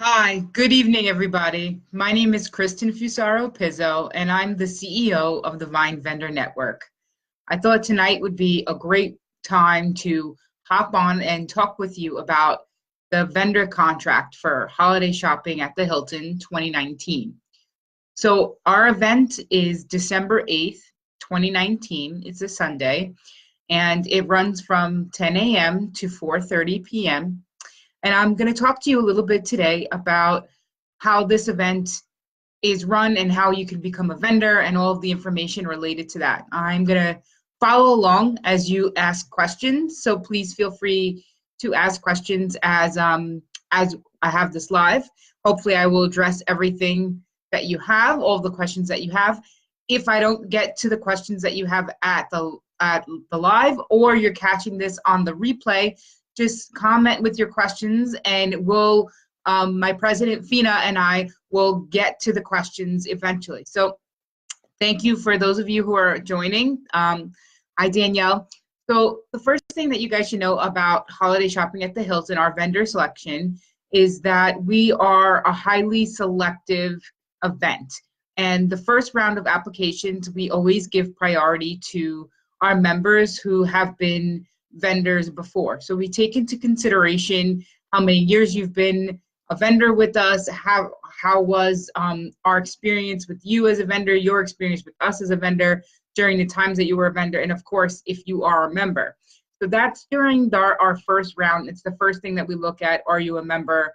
Hi, good evening, everybody. My name is Kristen Fusaro Pizzo, and I'm the CEO of the Vine Vendor Network. I thought tonight would be a great time to hop on and talk with you about the vendor contract for holiday shopping at the Hilton 2019. So, our event is December 8th, 2019. It's a Sunday, and it runs from 10 a.m. to 4:30 p.m. And I'm going to talk to you a little bit today about how this event is run and how you can become a vendor and all of the information related to that. I'm going to follow along as you ask questions, so please feel free to ask questions as I have this live. Hopefully I will address everything that you have, all the questions that you have. If I don't get to the questions that you have at the live, or you're catching this on the replay, just comment with your questions, and my president Fina and I will get to the questions eventually. So thank you for those of you who are joining. Hi, Danielle. So the first thing that you guys should know about holiday shopping at the Hilton, our vendor selection, is that we are a highly selective event. And the first round of applications, we always give priority to our members who have been vendors before. So we take into consideration how many years you've been a vendor with us, how was our experience with you as a vendor, your experience with us as a vendor during the times that you were a vendor, and of course, if you are a member. So that's during our first round. It's the first thing that we look at, are you a member?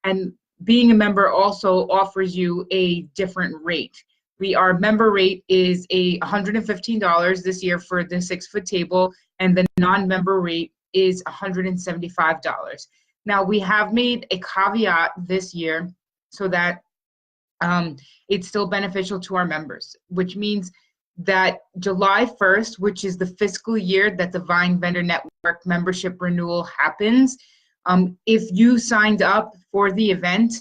And being a member also offers you a different rate. Our member rate is $115 this year for the 6-foot table, and the non-member rate is $175. Now, we have made a caveat this year so that it's still beneficial to our members, which means that July 1st, which is the fiscal year that the Vine Vendor Network membership renewal happens, if you signed up for the event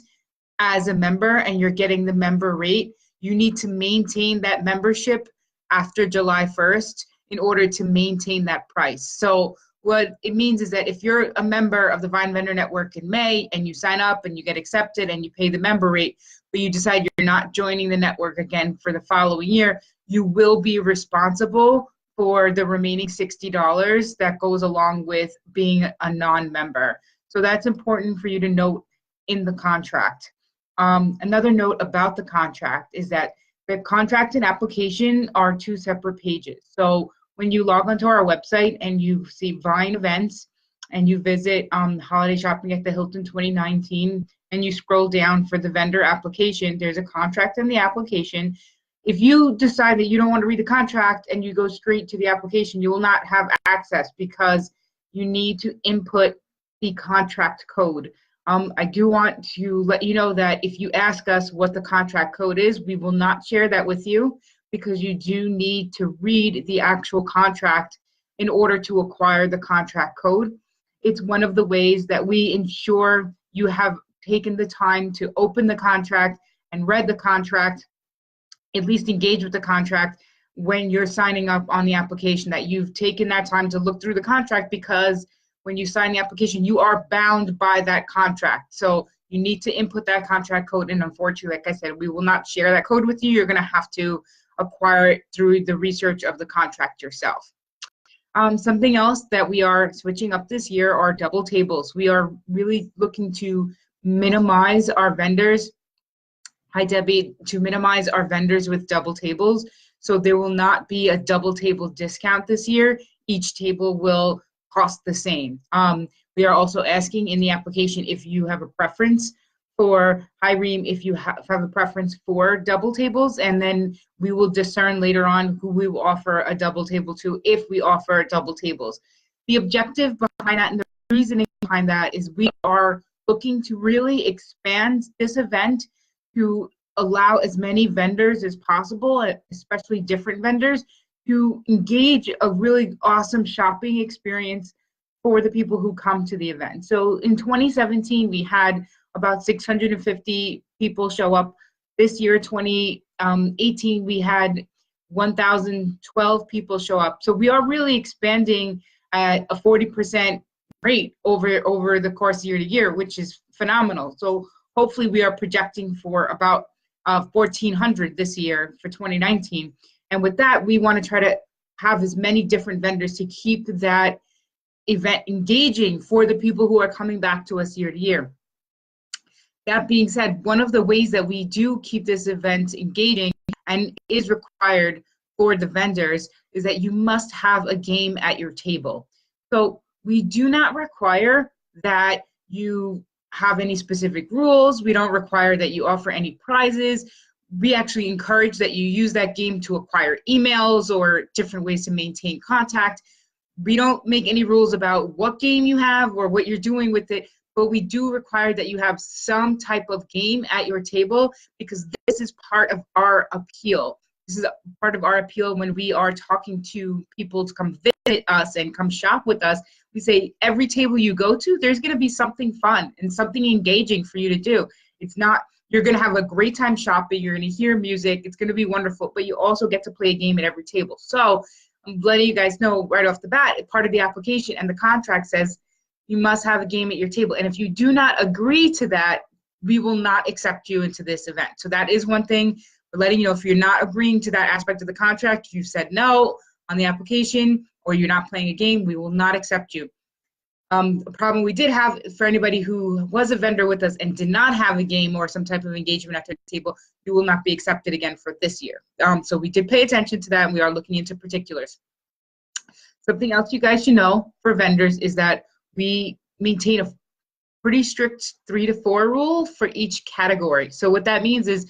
as a member and you're getting the member rate, you need to maintain that membership after July 1st in order to maintain that price. So what it means is that if you're a member of the Vine Vendor Network in May and you sign up and you get accepted and you pay the member rate, but you decide you're not joining the network again for the following year, you will be responsible for the remaining $60 that goes along with being a non-member. So that's important for you to note in the contract. Another note about the contract is that the contract and application are two separate pages. So when you log onto our website and you see Vine events and you visit holiday shopping at the Hilton 2019 and you scroll down for the vendor application, there's a contract in the application. If you decide that you don't want to read the contract and you go straight to the application, you will not have access because you need to input the contract code. I do want to let you know that if you ask us what the contract code is, we will not share that with you because you do need to read the actual contract in order to acquire the contract code. It's one of the ways that we ensure you have taken the time to open the contract and read the contract, at least engage with the contract when you're signing up on the application, that you've taken that time to look through the contract, because when you sign the application, you are bound by that contract. So you need to input that contract code, and unfortunately, like I said, we will not share that code with you. You're gonna have to acquire it through the research of the contract yourself. Something else that we are switching up this year are double tables. We are really looking to minimize our vendors. Hi, Debbie, to minimize our vendors with double tables. So there will not be a double table discount this year. Each table will cost the same. We are also asking in the application if you have a preference for, hi Reem, if you have a preference for double tables, and then we will discern later on who we will offer a double table to if we offer double tables. The objective behind that and the reasoning behind that is we are looking to really expand this event to allow as many vendors as possible, especially different vendors, to engage a really awesome shopping experience for the people who come to the event. So in 2017, we had about 650 people show up. This year, 2018, we had 1,012 people show up. So we are really expanding at a 40% rate over the course year to year, which is phenomenal. So hopefully we are projecting for about 1,400 this year for 2019. And with that, we want to try to have as many different vendors to keep that event engaging for the people who are coming back to us year to year. That being said, one of the ways that we do keep this event engaging and is required for the vendors is that you must have a game at your table. So we do not require that you have any specific rules. We don't require that you offer any prizes. We actually encourage that you use that game to acquire emails or different ways to maintain contact. We don't make any rules about what game you have or what you're doing with it, but we do require that you have some type of game at your table, because this is part of our appeal. This is part of our appeal when we are talking to people to come visit us and come shop with us. We say every table you go to, there's going to be something fun and something engaging for you to do. It's not, you're going to have a great time shopping, you're going to hear music, it's going to be wonderful, but you also get to play a game at every table. So I'm letting you guys know right off the bat, part of the application and the contract says you must have a game at your table. And if you do not agree to that, we will not accept you into this event. So that is one thing we're letting you know. If you're not agreeing to that aspect of the contract, if you said no on the application or you're not playing a game, we will not accept you. A problem we did have for anybody who was a vendor with us and did not have a game or some type of engagement at the table, you will not be accepted again for this year. So we did pay attention to that, and we are looking into particulars. Something else you guys should know for vendors is that we maintain a pretty strict 3 to 4 rule for each category. So what that means is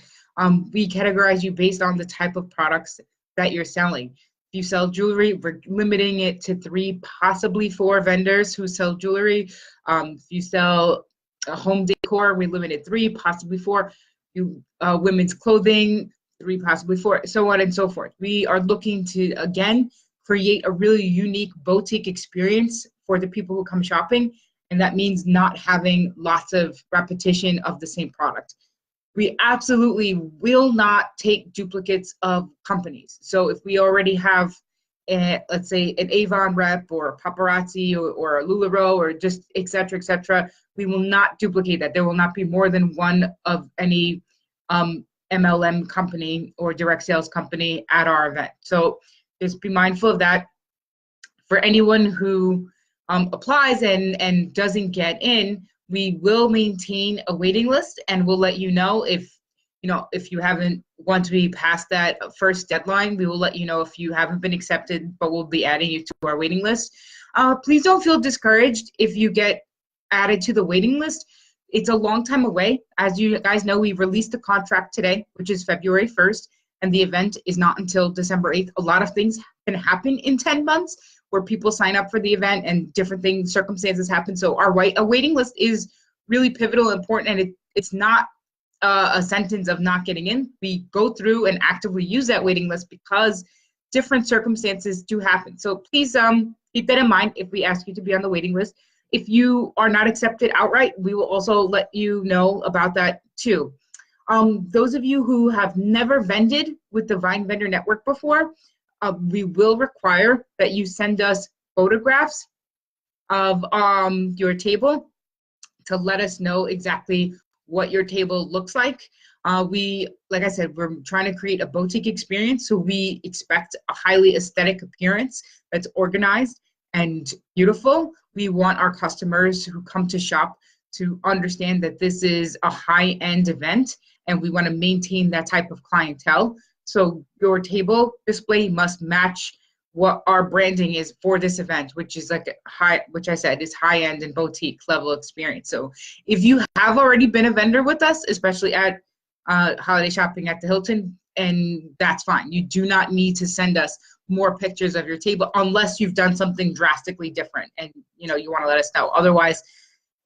we categorize you based on the type of products that you're selling. If you sell jewelry, we're limiting it to 3, possibly 4 vendors who sell jewelry. If you sell home decor, we limit it 3, possibly 4. Women's clothing, 3, possibly 4, so on and so forth. We are looking to, again, create a really unique boutique experience for the people who come shopping, and that means not having lots of repetition of the same product. We absolutely will not take duplicates of companies. So if we already have, let's say, an Avon rep or a paparazzi or a LuLaRoe or just et cetera, we will not duplicate that. There will not be more than one of any MLM company or direct sales company at our event. So just be mindful of that. For anyone who applies and doesn't get in, we will maintain a waiting list, and we'll let you know if you haven't want to be past that first deadline. We will let you know if you haven't been accepted, but we'll be adding you to our waiting list. Please don't feel discouraged if you get added to the waiting list. It's a long time away. As you guys know, we released the contract today, which is February 1st, and the event is not until December 8th. A lot of things can happen in 10 months where people sign up for the event and different things, circumstances happen. So a waiting list is really pivotal and important, and it's not a sentence of not getting in. We go through and actively use that waiting list because different circumstances do happen. So please keep that in mind if we ask you to be on the waiting list. If you are not accepted outright, we will also let you know about that too. Those of you who have never vended with the Vine Vendor Network before, we will require that you send us photographs of your table to let us know exactly what your table looks like. Like I said, we're trying to create a boutique experience, so we expect a highly aesthetic appearance that's organized and beautiful. We want our customers who come to shop to understand that this is a high-end event, and we want to maintain that type of clientele. So your table display must match what our branding is for this event, which is like which I said is high-end and boutique level experience. So if you have already been a vendor with us, especially at holiday shopping at the Hilton, and that's fine. You do not need to send us more pictures of your table unless you've done something drastically different and you want to let us know. Otherwise,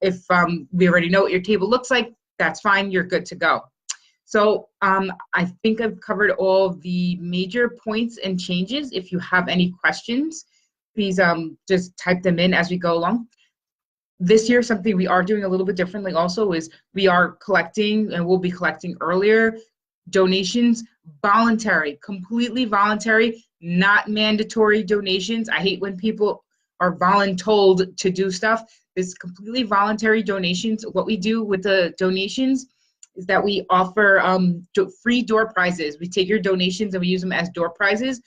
if we already know what your table looks like, that's fine. You're good to go. So I think I've covered all the major points and changes. If you have any questions, please just type them in as we go along. This year, something we are doing a little bit differently also is we are collecting, and we'll be collecting earlier, donations, voluntary, completely voluntary, not mandatory donations. I hate when people are voluntold to do stuff. This completely voluntary donations. What we do with the donations is that we offer free door prizes. We take your donations and we use them as door prizes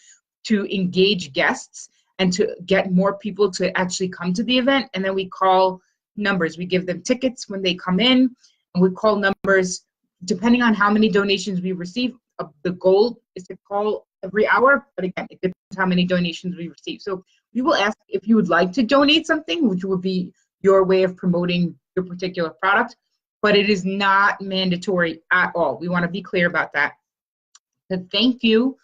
to engage guests and to get more people to actually come to the event. And then we call numbers. We give them tickets when they come in, and we call numbers depending on how many donations we receive. The goal is to call every hour, but again, it depends how many donations we receive. So we will ask if you would like to donate something, which would be your way of promoting your particular product, but it is not mandatory at all. We want to be clear about that. So thank you.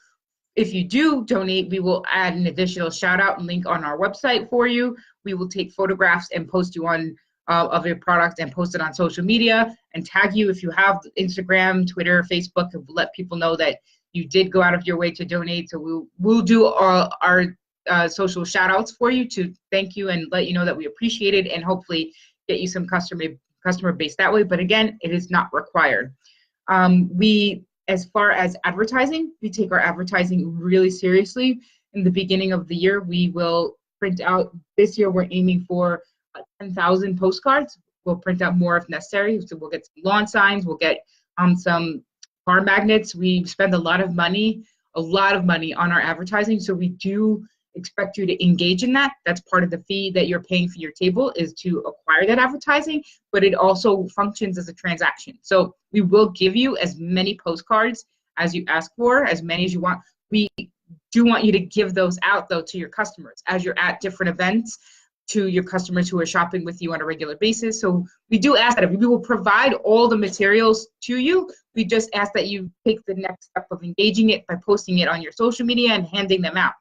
If you do donate, we will add an additional shout out and link on our website for you. We will take photographs and post you on of your product and post it on social media and tag you if you have Instagram, Twitter, Facebook, and let people know that you did go out of your way to donate. So we'll do our social shout outs for you to thank you and let you know that we appreciate it and hopefully get you some customer base that way. But again, it is not required. As far as advertising, we take our advertising really seriously. In the beginning of the year, we will print out, this year we're aiming for 10,000 postcards. We'll print out more if necessary. So we'll get some lawn signs, we'll get some car magnets. We spend a lot of money on our advertising. So we do expect you to engage in that. That's part of the fee that you're paying for your table, is to acquire that advertising, but it also functions as a transaction. So we will give you as many postcards as you ask for, as many as you want. We do want you to give those out though to your customers as you're at different events, to your customers who are shopping with you on a regular basis. So we do ask that we will provide all the materials to you. We just ask that you take the next step of engaging it by posting it on your social media and handing them out.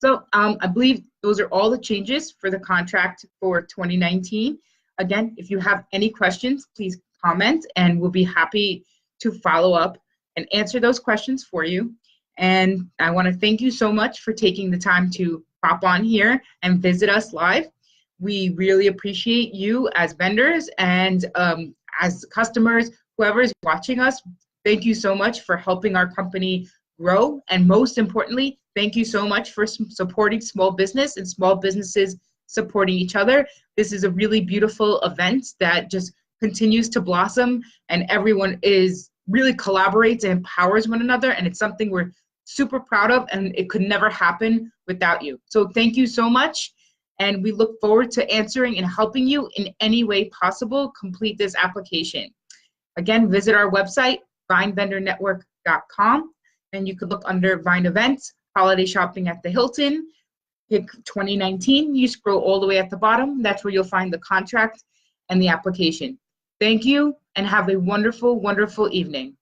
So I believe those are all the changes for the contract for 2019. Again, if you have any questions, please comment and we'll be happy to follow up and answer those questions for you. And I want to thank you so much for taking the time to pop on here and visit us live. We really appreciate you as vendors and as customers, whoever is watching us. Thank you so much for helping our company grow. And most importantly, thank you so much for supporting small business and small businesses supporting each other. This is a really beautiful event that just continues to blossom and everyone really collaborates and empowers one another. And it's something we're super proud of, and it could never happen without you. So thank you so much. And we look forward to answering and helping you in any way possible complete this application. Again, visit our website, vinevendornetwork.com, and you could look under Vine Events, Holiday Shopping at the Hilton, pick 2019. You scroll all the way at the bottom. That's where you'll find the contract and the application. Thank you, and have a wonderful, wonderful evening.